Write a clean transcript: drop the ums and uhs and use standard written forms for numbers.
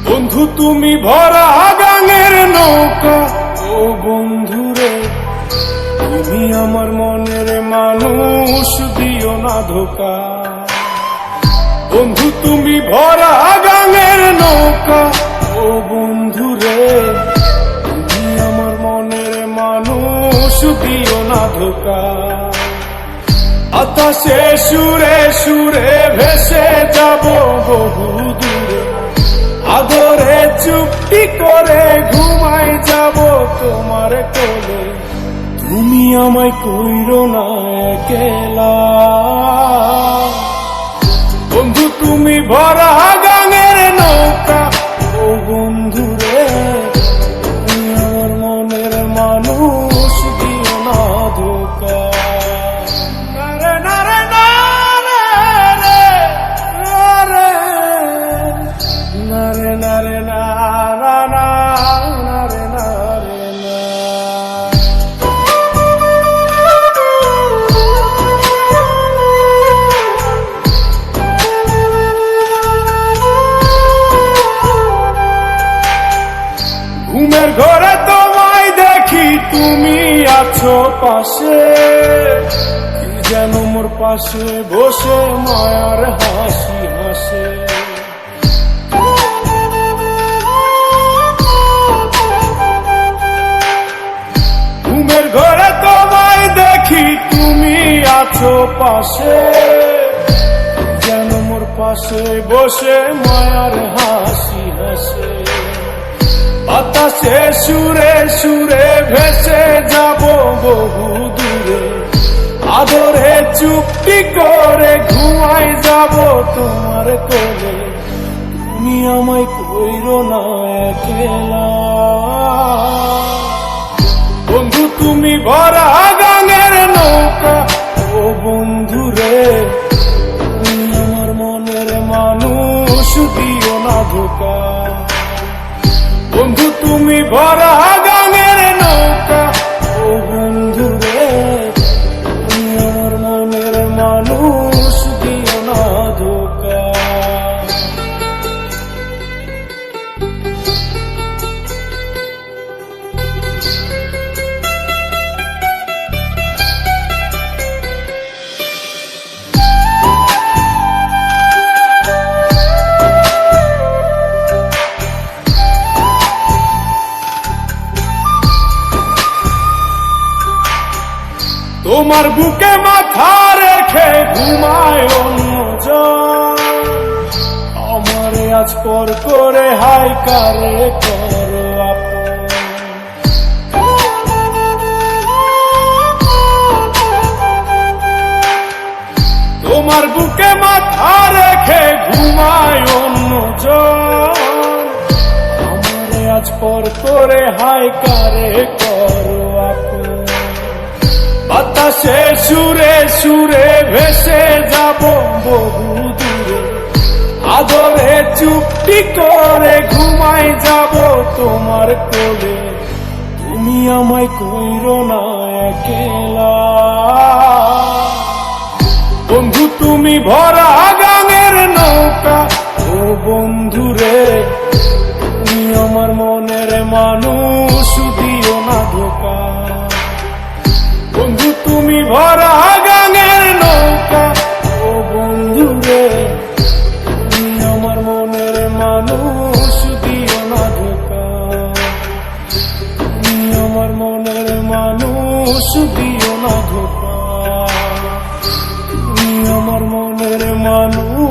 বন্ধু তুমি ভরা গাঙের নৌকা, ও বন্ধুরে তুমি আমার মনের মানুষ, দিও না ধোকা। বন্ধু তুমি ভরা গাঙের নৌকা, ও বন্ধুরে তুমি আমার মনের মানুষ, দিও না ধোকা। বাতাসে সুরে সুরে ভেসে যাব বহু দূরে, আদরে চুপটি করে ঘুমাই যাব তোমার কোলে। তুমি আমায় কইরো না একলা, বন্ধু তুমি ভরা গাঙের নৌকা, ও বন্ধুরে তুমি আমার মনের মানুষ, দিও না ধোকা। ঘুমের ঘরে তোমায় দেখি তুমি আছো পাশে, কি যেন মোর পাশে বসে মায়ার হাসি হাসে। ঘুমের ঘরে তোমায় দেখি তুমি আছো পাশে, যেন মোর পাশে বসে মায়ার হাসি হাসে। বাতাসে সুরে সুরে ভেসে যাব বহু দূরে, আদরে চুপটি করে ঘুমাই যাব তোমার কোলে। তুমি আমায় কইরো না একলা, বন্ধু তুমি ভরা গাঙের নৌকা, ও বন্ধুরে তুমি আমার মনের মানুষ, দিও না ধোকা। বন্ধু তুমি ভরা গাঙের নৌকা, ও বন্ধুরে তুমি আমার মনের মানুষ, দিও না ধোকা। তোমার বুকে মাথা রেখে ঘুমায় অন্যজন, আমারে আজ পর করে হাই কারে করো আপন। তোমার বুকে মাথা রেখে ঘুমায় অন্যজন, আমারে আজ পর করে হাই কারে করো আপন। বাতাসে সুরে সুরে ভেসে যাব বহু দূরে, আদরে চুপটি করে ঘুমাই যাব তোমার কোলে। তুমি আমায় কইরো না একলা, বন্ধু তুমি ভরা গাঙের নৌকা, ও বন্ধুরে তুমি আমার মনের মানুষ, দিও না ধোকা। বন্ধু তুমি ভরা গাঙের নৌকা, ও বন্ধুরে তুমি আমার মনের মানুষ, দিও না ধোকা। তুমি আমার মনের মানুষ, দিও না ধোকা। তুমি আমার মনের মানুষ।